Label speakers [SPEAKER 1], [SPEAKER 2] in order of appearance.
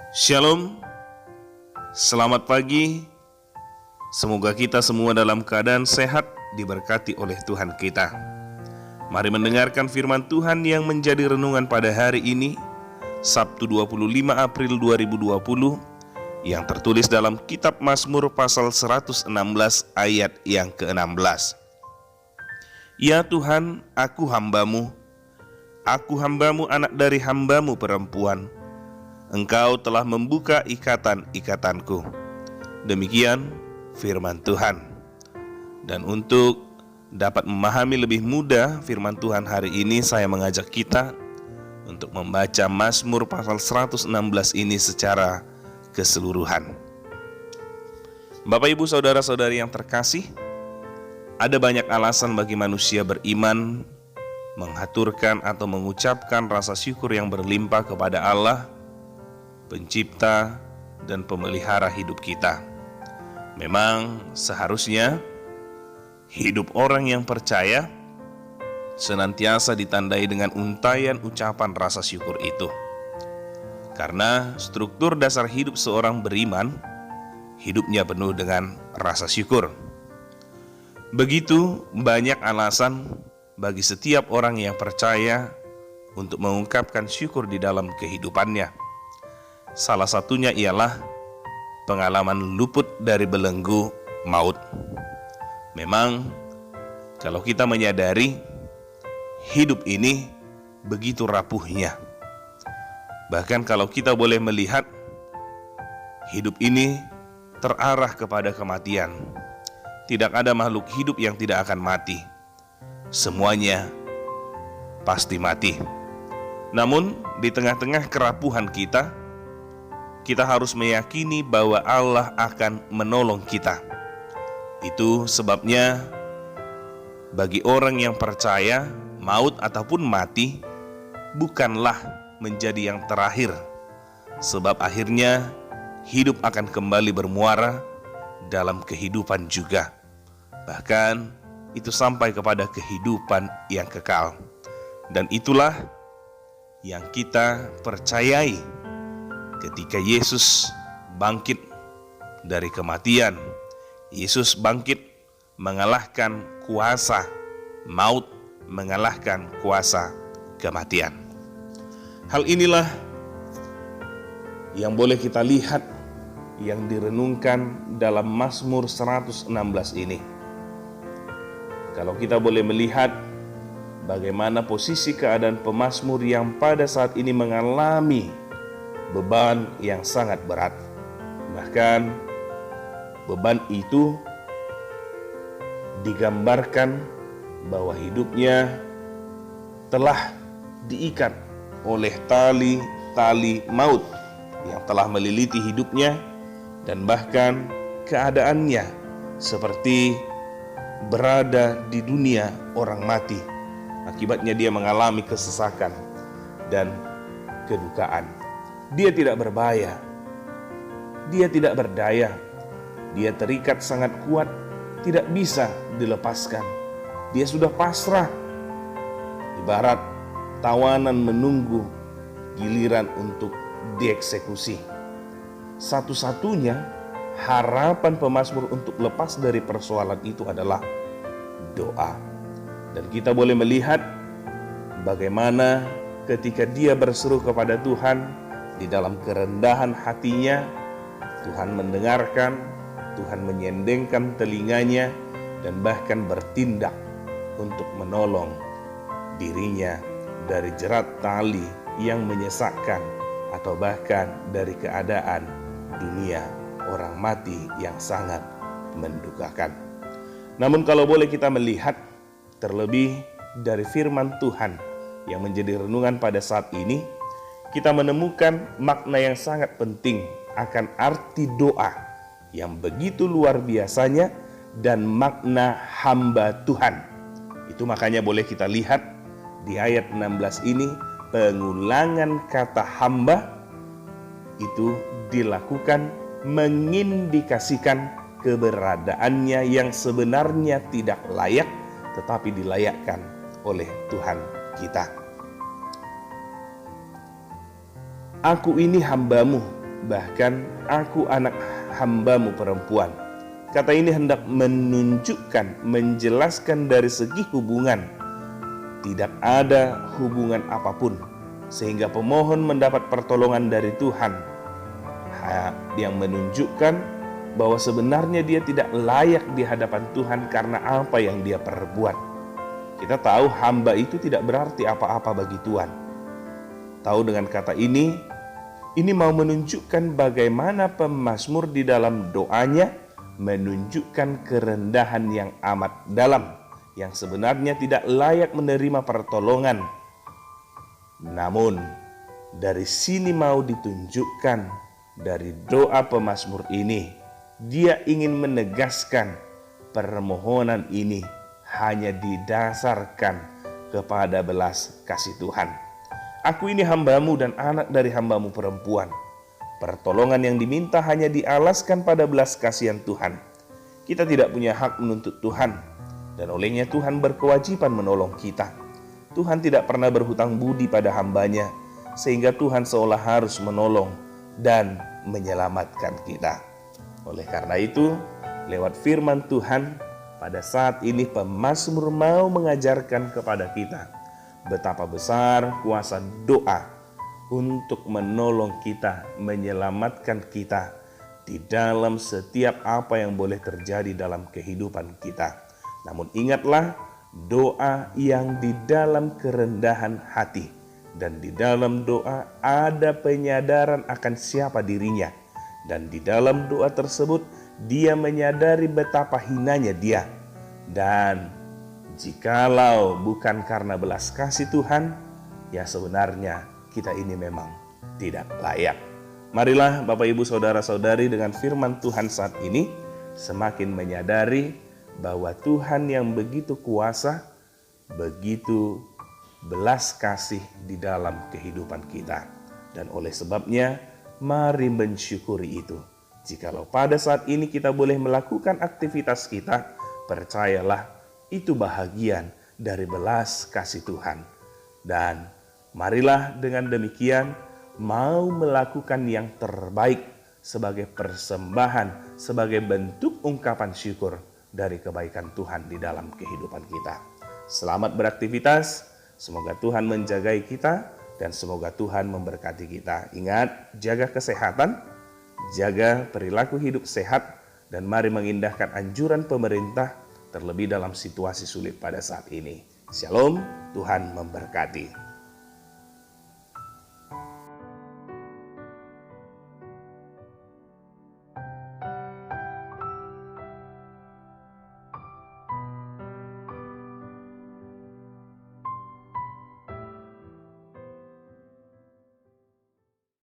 [SPEAKER 1] Shalom, selamat pagi. Semoga kita semua dalam keadaan sehat, diberkati oleh Tuhan kita. Mari mendengarkan firman Tuhan yang menjadi renungan pada hari ini, Sabtu 25 April 2020, yang tertulis dalam kitab Mazmur pasal 116 ayat yang ke-16. Ya Tuhan, aku hambamu anak dari hambamu perempuan. Engkau telah membuka ikatan-ikatanku. Demikian firman Tuhan. Dan untuk dapat memahami lebih mudah firman Tuhan hari ini, saya mengajak kita untuk membaca Mazmur pasal 116 ini secara keseluruhan. Bapak, Ibu, saudara-saudari yang terkasih, ada banyak alasan bagi manusia beriman mengaturkan atau mengucapkan rasa syukur yang berlimpah kepada Allah, Pencipta dan pemelihara hidup kita. Memang seharusnya hidup orang yang percaya senantiasa ditandai dengan untayan ucapan rasa syukur itu. Karena struktur dasar hidup seorang beriman, hidupnya penuh dengan rasa syukur. Begitu banyak alasan bagi setiap orang yang percaya untuk mengungkapkan syukur di dalam kehidupannya. Salah satunya ialah pengalaman luput dari belenggu maut. Memang kalau kita menyadari hidup ini begitu rapuhnya. Bahkan kalau kita boleh melihat hidup ini terarah kepada kematian. Tidak ada makhluk hidup yang tidak akan mati. Semuanya pasti mati. Namun di tengah-tengah kerapuhan kita harus meyakini bahwa Allah akan menolong kita. Itu sebabnya bagi orang yang percaya, maut ataupun mati bukanlah menjadi yang terakhir. Sebab akhirnya hidup akan kembali bermuara dalam kehidupan juga. Bahkan itu sampai kepada kehidupan yang kekal. Dan itulah yang kita percayai ketika Yesus bangkit dari kematian. Yesus bangkit mengalahkan kuasa maut, mengalahkan kuasa kematian. Hal inilah yang boleh kita lihat yang direnungkan dalam Mazmur 116 ini. Kalau kita boleh melihat bagaimana posisi keadaan pemazmur yang pada saat ini mengalami beban yang sangat berat. Bahkan beban itu digambarkan bahwa hidupnya telah diikat oleh tali-tali maut yang telah meliliti hidupnya, dan bahkan keadaannya seperti berada di dunia orang mati. Akibatnya dia mengalami kesesakan dan kedukaan. Dia tidak berbahaya, dia tidak berdaya, dia terikat sangat kuat, tidak bisa dilepaskan. Dia sudah pasrah, ibarat tawanan menunggu giliran untuk dieksekusi. Satu-satunya harapan pemazmur untuk lepas dari persoalan itu adalah doa. Dan kita boleh melihat bagaimana ketika dia berseru kepada Tuhan, di dalam kerendahan hatinya, Tuhan mendengarkan, Tuhan menyendengkan telinganya, dan bahkan bertindak untuk menolong dirinya dari jerat tali yang menyesakkan, atau bahkan dari keadaan dunia orang mati yang sangat mendukakan. Namun kalau boleh kita melihat terlebih dari firman Tuhan yang menjadi renungan pada saat ini, kita menemukan makna yang sangat penting akan arti doa yang begitu luar biasanya dan makna hamba Tuhan. Itu makanya boleh kita lihat di ayat 16 ini, pengulangan kata hamba itu dilakukan mengindikasikan keberadaannya yang sebenarnya tidak layak, tetapi dilayakkan oleh Tuhan kita. Aku ini hambamu, bahkan aku anak hambamu perempuan. Kata ini hendak menunjukkan, menjelaskan dari segi hubungan. Tidak ada hubungan apapun, sehingga pemohon mendapat pertolongan dari Tuhan, yang menunjukkan bahwa sebenarnya dia tidak layak di hadapan Tuhan karena apa yang dia perbuat. Kita tahu hamba itu tidak berarti apa-apa bagi Tuhan. Tahu dengan kata ini mau menunjukkan bagaimana pemazmur di dalam doanya menunjukkan kerendahan yang amat dalam, yang sebenarnya tidak layak menerima pertolongan. Namun dari sini mau ditunjukkan, dari doa pemazmur ini, dia ingin menegaskan permohonan ini hanya didasarkan kepada belas kasih Tuhan. Aku ini hambamu dan anak dari hambamu perempuan. Pertolongan yang diminta hanya dialaskan pada belas kasihan Tuhan. Kita tidak punya hak menuntut Tuhan, dan olehnya Tuhan berkewajiban menolong kita. Tuhan tidak pernah berhutang budi pada hambanya, sehingga Tuhan seolah harus menolong dan menyelamatkan kita. Oleh karena itu, lewat firman Tuhan, pada saat ini pemazmur mau mengajarkan kepada kita betapa besar kuasa doa untuk menolong kita, menyelamatkan kita di dalam setiap apa yang boleh terjadi dalam kehidupan kita. Namun ingatlah, doa yang di dalam kerendahan hati, dan di dalam doa ada penyadaran akan siapa dirinya, dan di dalam doa tersebut dia menyadari betapa hinanya dia. Dan jikalau bukan karena belas kasih Tuhan, ya sebenarnya kita ini memang tidak layak. Marilah Bapak Ibu Saudara-saudari, dengan firman Tuhan saat ini semakin menyadari bahwa Tuhan yang begitu kuasa, begitu belas kasih di dalam kehidupan kita. Dan oleh sebabnya, mari mensyukuri itu. Jikalau pada saat ini kita boleh melakukan aktivitas kita, percayalah itu bahagian dari belas kasih Tuhan. Dan marilah dengan demikian mau melakukan yang terbaik sebagai persembahan, sebagai bentuk ungkapan syukur dari kebaikan Tuhan di dalam kehidupan kita. Selamat beraktivitas, semoga Tuhan menjagai kita dan semoga Tuhan memberkati kita. Ingat, jaga kesehatan, jaga perilaku hidup sehat, dan mari mengindahkan anjuran pemerintah terlebih dalam situasi sulit pada saat ini. Shalom, Tuhan memberkati.